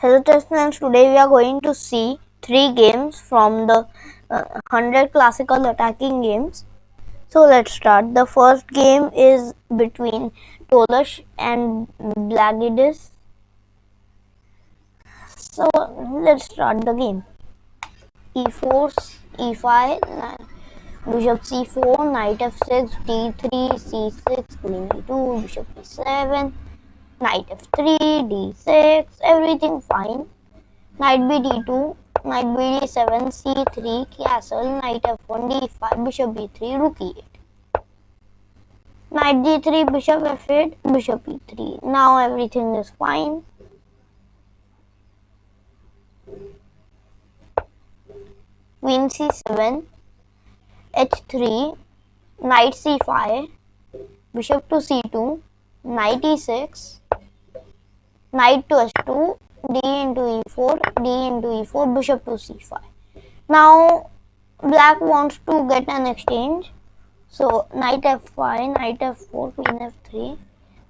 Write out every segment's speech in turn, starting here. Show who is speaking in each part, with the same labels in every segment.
Speaker 1: Hello students, today we are going to see 3 games from the 100 classical attacking games. So let's start. The first game is between Tolush and Blagidis. So let's start the game. E4, E5, Bishop C4, Knight F6, D3, C6, Queen E2, Bishop E7, Knight F3, D6, everything fine. Knight b d2, knight b d7, c3, castle, knight f1, d5, bishop b3, rook e8. Knight d3, bishop f8, bishop e3. Now everything is fine. Queen c7, h3, knight c5, bishop to c2, knight e6, knight to h2, d into e4, d into e4, bishop to c5. Now black wants to get an exchange. So knight f5, knight f4, queen f3,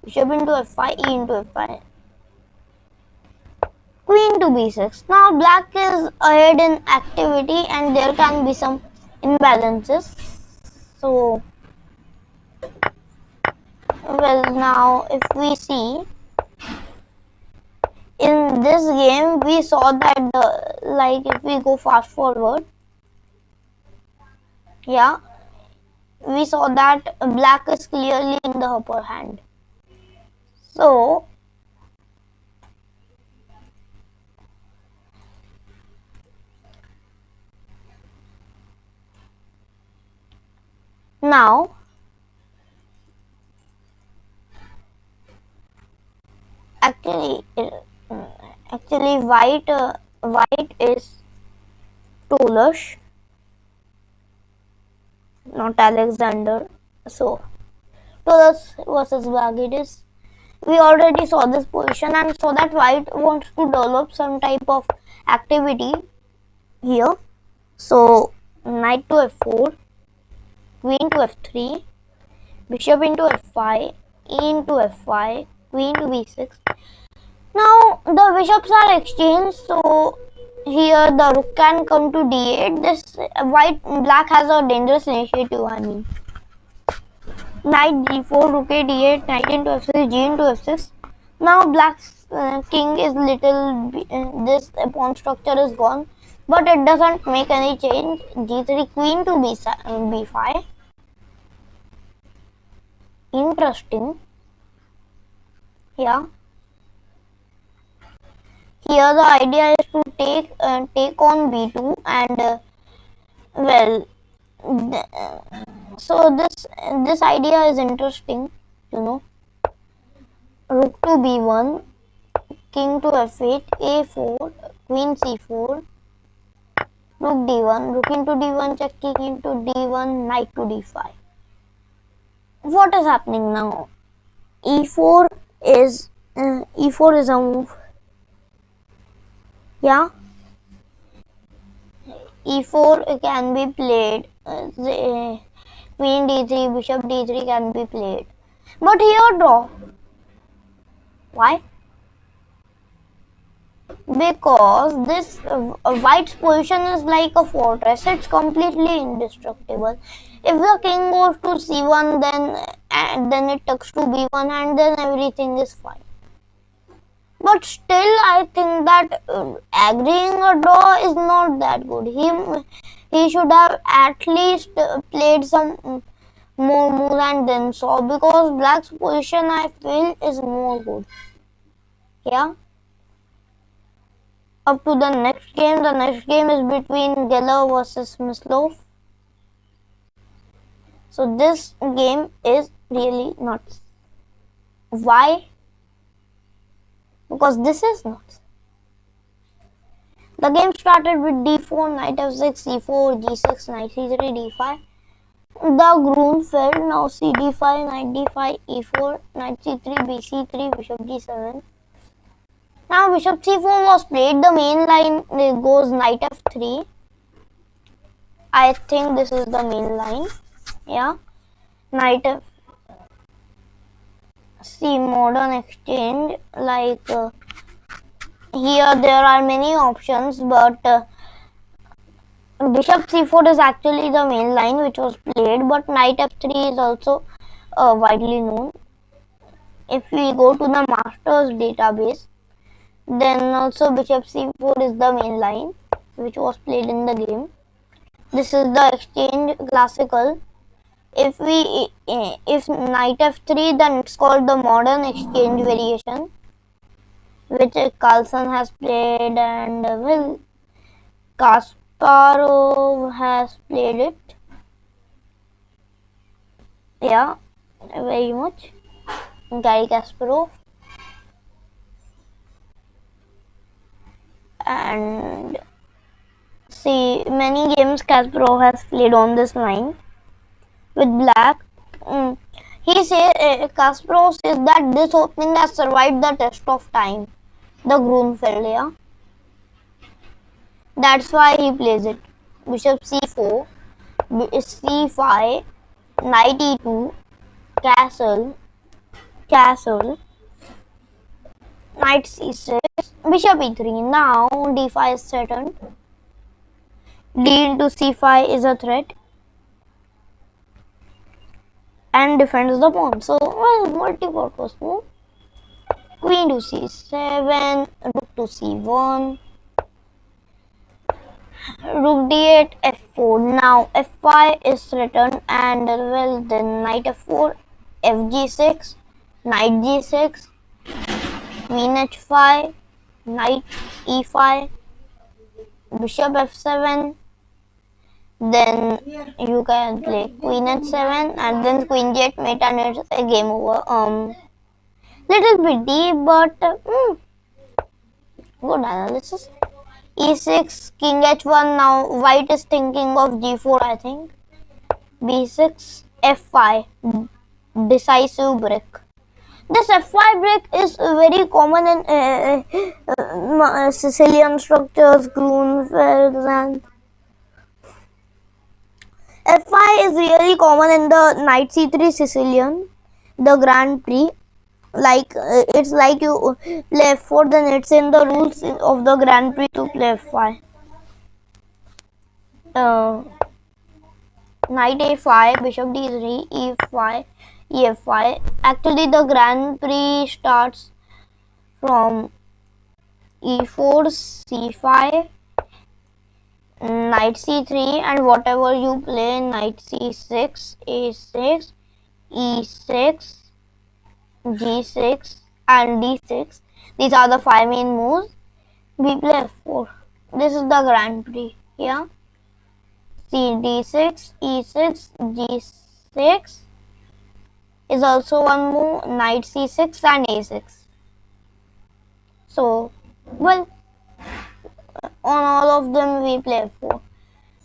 Speaker 1: bishop into f5, e into f5, queen to b6. Now black is ahead in activity and there can be some imbalances. So, well, now if we see in this game, we saw that like if we go fast forward, yeah, we saw that black is clearly in the upper hand. So now actually white is Tolush, not Alexander. So Tolush versus Bagidis. We already saw this position and saw that white wants to develop some type of activity here. So knight to f4, queen to f3, bishop into f5, e into f5, queen to b6. Now the bishops are exchanged, so here the rook can come to d8. This black has a dangerous initiative. I mean, knight d4, rook a d8, knight into f6, g into f6. Now black's king is this pawn structure is gone, but it doesn't make any change. g3, queen to b5. Interesting. Yeah. Here the idea is to take on b2 and well, so this idea is interesting, you know. Rook to b1, king to f8, a4, queen c4, rook d1, rook into d1, check, king into d1, knight to d5. What is happening now? e4 is a move. Yeah. e4 can be played. Queen d3, bishop d3 can be played. But here draw. Why? Because this white's position is like a fortress. It's completely indestructible. If the king goes to c1, then it takes to b1 and then everything is fine. But still, I think that agreeing a draw is not that good. He should have at least played some more moves and then saw, because black's position I feel is more good. Yeah. Up to the next game. The next game is between Geller versus Mislov. So this game is really nuts. Why? Because this is nuts. The game started with d4, knight f6, c4, g6, knight c3, d5. The Grunfeld, now cd5, knight d5, e4, knight c3, bc3, bishop d7. Now bishop c4 was played. The main line goes knight f3. I think this is the main line. Yeah. Knight f. See, modern exchange like Here there are many options, but bishop c4 is actually the main line which was played, but knight f3 is also widely known. If we go to the master's database, then also bishop c4 is the main line which was played in the game. This is the exchange classical. If knight f3, then it's called the modern exchange variation, which Carlsen has played, and well, Kasparov has played it. Yeah, very much. Garry Kasparov. And see, many games Kasparov has played on this line with black. He says Kasparov says that this opening has survived the test of time, the Grunfeld. Yeah, that's why he plays it. Bishop c4, c5, knight e2, castle, knight c6, bishop e3. Now d5 is threatened. D into c5 is a threat and defends the pawn. So, well, multi-purpose move. Queen to c7, rook to c1, rook d8, f4. Now f5 is threatened, and well, then knight f4, fg6, knight g6, queen h5, knight e5, bishop f7. Then you can play queen h7 and then queen g8 mate, and it's a game over. Little bit deep, but good analysis. e6, king h1. Now white is thinking of g4, I think. b6, f5, decisive break. This f5 break is very common in Sicilian structures, Grunfeld, and f5 is really common in the knight c3 Sicilian, the Grand Prix. Like it's like you play f4, then it's in the rules of the Grand Prix to play f5. Knight a5, bishop d3, e5, ef5. Actually, the Grand Prix starts from e4, c5, knight c3, and whatever you play, knight c6, a6, e6, g6, and d6. These are the 5 main moves. We play f4. This is the Grand Prix. Yeah. C d6, e6, g6 is also one move. Knight c6 and a6. So, well, on all of them we play f4.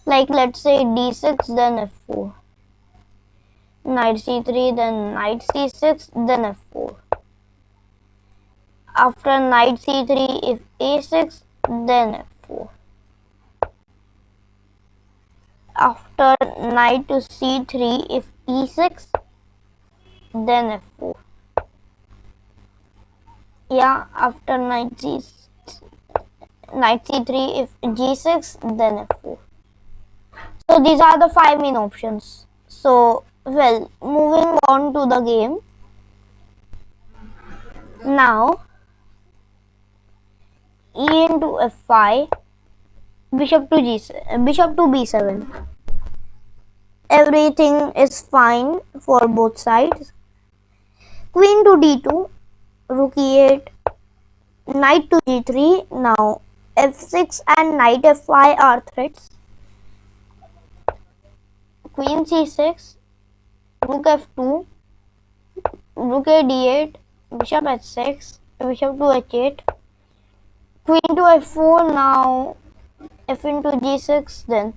Speaker 1: Like let's say d6, then f4. Knight c3, then knight c6, then f4. After knight c3, if a6, then f4. After knight to c3, if e6, then f4. Yeah, after knight c3, if g6, then f4. So these are the 5 main options. So, well, moving on to the game. Now, e into f5, bishop to b7. Everything is fine for both sides. Queen to d2, rook e8, knight to g3. Now f6 and knight f5 are threats. Queen c6, rook f2, rook a d8, bishop h6, bishop to h8, queen to f4. Now f into g6, then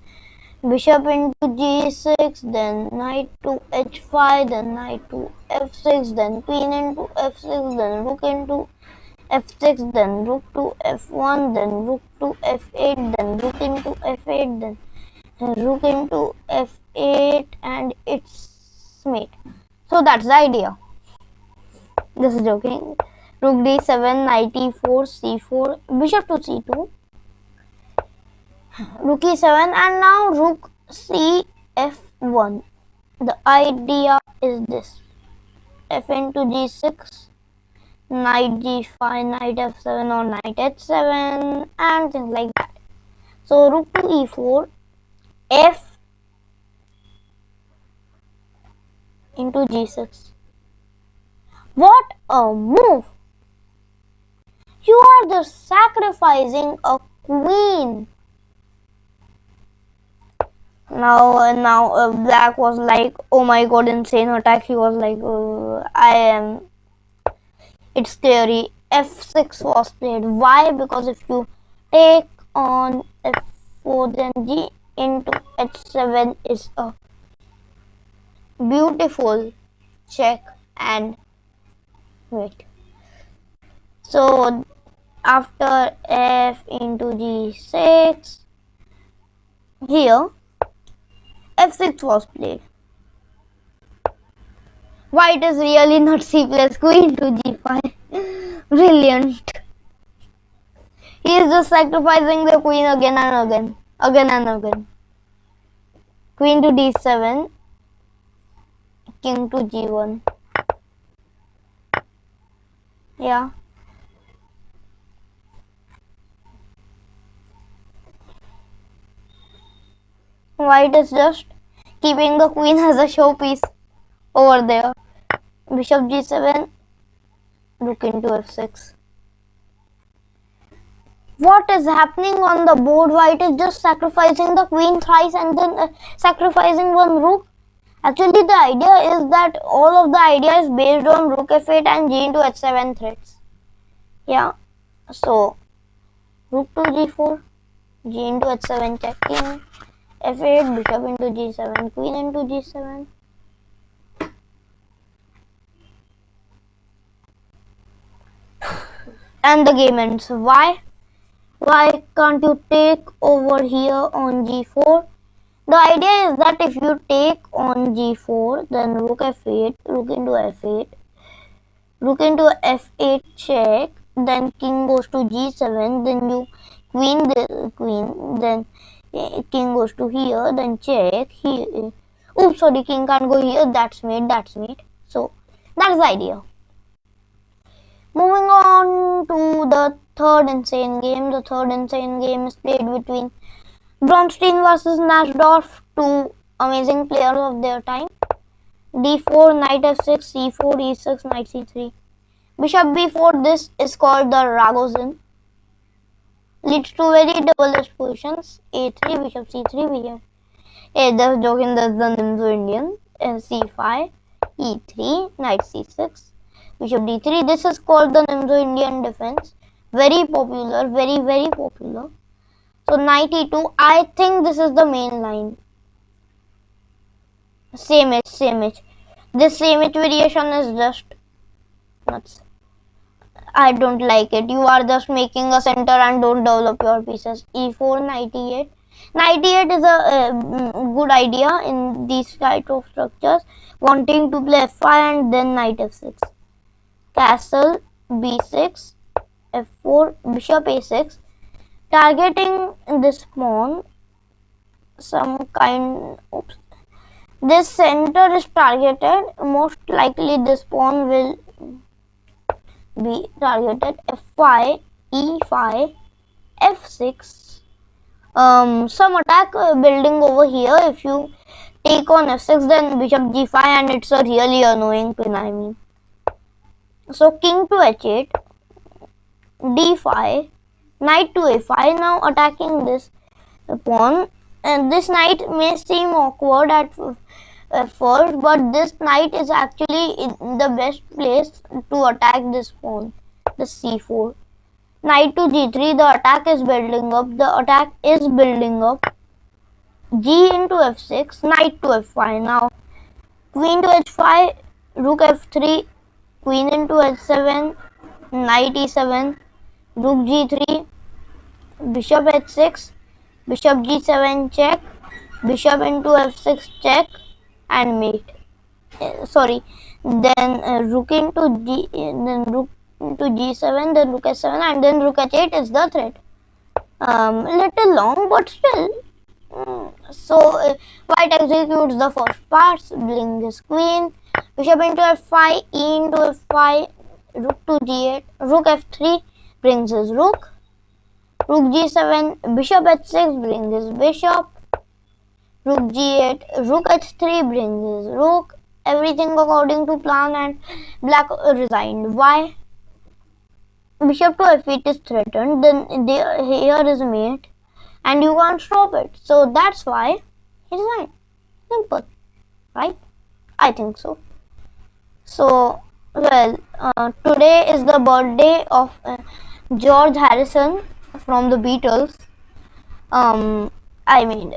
Speaker 1: bishop into g6, then knight to h5, then knight to f6, then queen into f6, then rook into f6, then rook to f1, then rook to f8, then rook into f8, then rook into f8, and it's mate. So that's the idea. This is joking. Rook d7, knight e4, c4, bishop to c2, rook e7, and now rook cf1. The idea is this: f into g6, knight g5, knight f7 or knight h7, and things like that. So rook to e4, f into g6. What a move! You are just sacrificing a queen. Now, Black was like, oh my god, insane attack. He was like, it's scary. f6 was played. Why? Because if you take on f4, then g into h7 is a beautiful check. And wait. So after f into g6, here f6 was played. White is really not c plus queen to g5. Brilliant. He is just sacrificing the queen again and again. Again and again. Queen to d7. King to g1. Yeah. White is just keeping the queen as a showpiece over there. Bishop g7. Rook into f6. What is happening on the board? White is just sacrificing the queen thrice and then sacrificing one rook. Actually, the idea is that all of the idea is based on rook f8 and g into h7 threats. Yeah. So, rook to g4, g into h7 checking, f8, bishop into g7, queen into g7. And the game ends. Why? Why can't you take over here on g4? The idea is that if you take on g4, then rook f8, rook into f8, rook into f8 check, then king goes to g7, then you queen, then king goes to here, then check, here. Oops, sorry, king can't go here, that's mate. So, that's the idea. Moving on to the third insane game. The third insane game is played between Bronstein versus Nasdorf, two amazing players of their time. d4, knight f6, c4, e6, knight c3. Bishop b4, this is called the Ragozin. Leads to very double-edged positions. a3, bishop c3, bishop. Just joking, that's the Nimzo Indian. c5, e3, knight c6, bishop d3. This is called the Nimzo Indian defense. Very popular, very popular. So knight e2, I think this is the main line. Same edge. This same edge variation is just nuts. I don't like it. You are just making a center and don't develop your pieces. e4, knight e8. Knight e8 is a good idea in these type of structures. Wanting to play f5 and then knight f6. Castle b6, f4, bishop a6. Targeting this pawn, some kind. Oops. This center is targeted. Most likely, this pawn will be targeted. f5, e5, f6. Some attack building over here. If you take on f6, then bishop g5, and it's a really annoying pin. I mean, so king to h8, d5. Knight to a5, now attacking this pawn, and this knight may seem awkward at first, but this knight is actually in the best place to attack this pawn, the c4. Knight to g3, the attack is building up, g into f6, knight to f5, now queen to h5, rook f3, queen into h7, knight e7, rook g3, bishop h6, bishop g7 check, bishop into f6 check, and mate. Then rook into g, then rook to g7, then rook h7, and then rook h8 is the threat. Little long, but still. So white executes the first pass, bring his queen, bishop into f5, e into f5, rook to g8, rook f3 brings his rook, rook g7, bishop h6 brings his bishop, rook g8, rook h3 brings his rook. Everything according to plan, and black resigned. Why? Bishop to f8 is threatened, then here is mate, and you can't stop it. So that's why he resigned. Simple, right? I think so. So, well, today is the birthday of George Harrison from the Beatles. I made,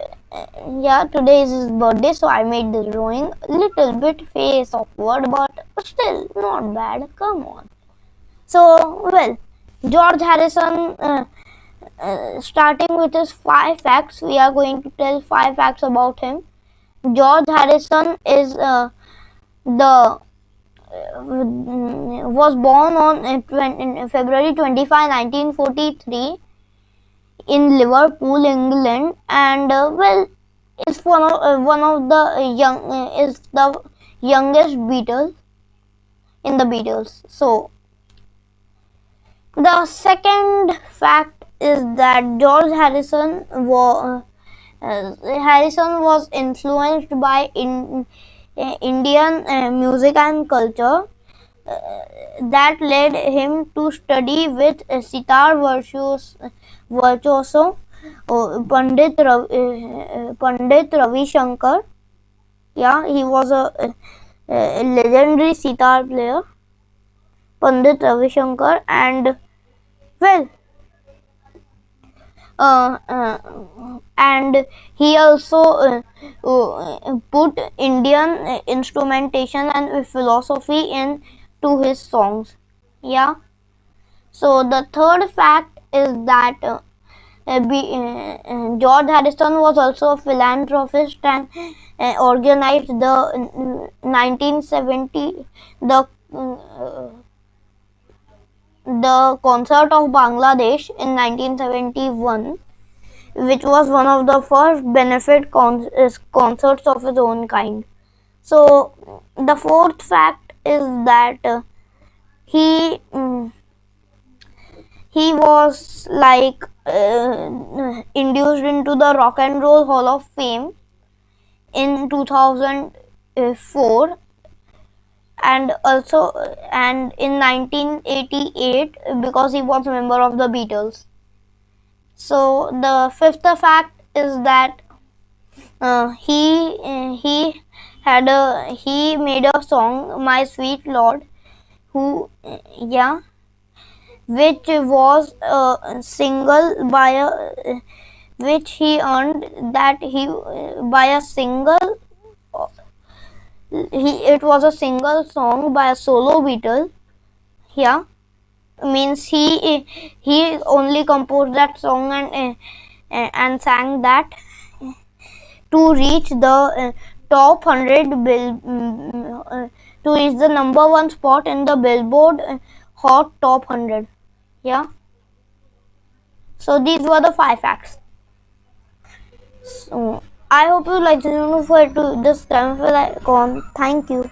Speaker 1: yeah, today is his birthday, so I made the drawing. Little bit face awkward, but still not bad. Come on. So, well, George Harrison, starting with his 5 facts, we are going to tell 5 facts about him. George Harrison is was born on February 25, 1943 in Liverpool, England, and well, is one of the is the youngest Beatles in the Beatles. So the second fact is that George Harrison was influenced by Indian music and culture that led him to study with sitar virtuoso Pandit Ravi Shankar. Yeah, he was a legendary sitar player, Pandit Ravi Shankar, and well, and he also put Indian instrumentation and philosophy into his songs. Yeah. So the third fact is that George Harrison was also a philanthropist and organized the 1970 the concert of Bangladesh in 1971, which was one of the first benefit concerts of its own kind. So the fourth fact is that he was like induced into the Rock and Roll Hall of Fame in 2004, and also and in 1988 because he was a member of the Beatles. So the fifth fact is that he made a song, My Sweet Lord, which was a single which he earned that he by a single it was a single song by a solo Beatle. Yeah, means he only composed that song and sang that to reach the top 100 to reach the number 1 spot in the Billboard Hot Top 100. Yeah. So these were the 5 facts. So I hope you like to know for to this time icon. Thank you.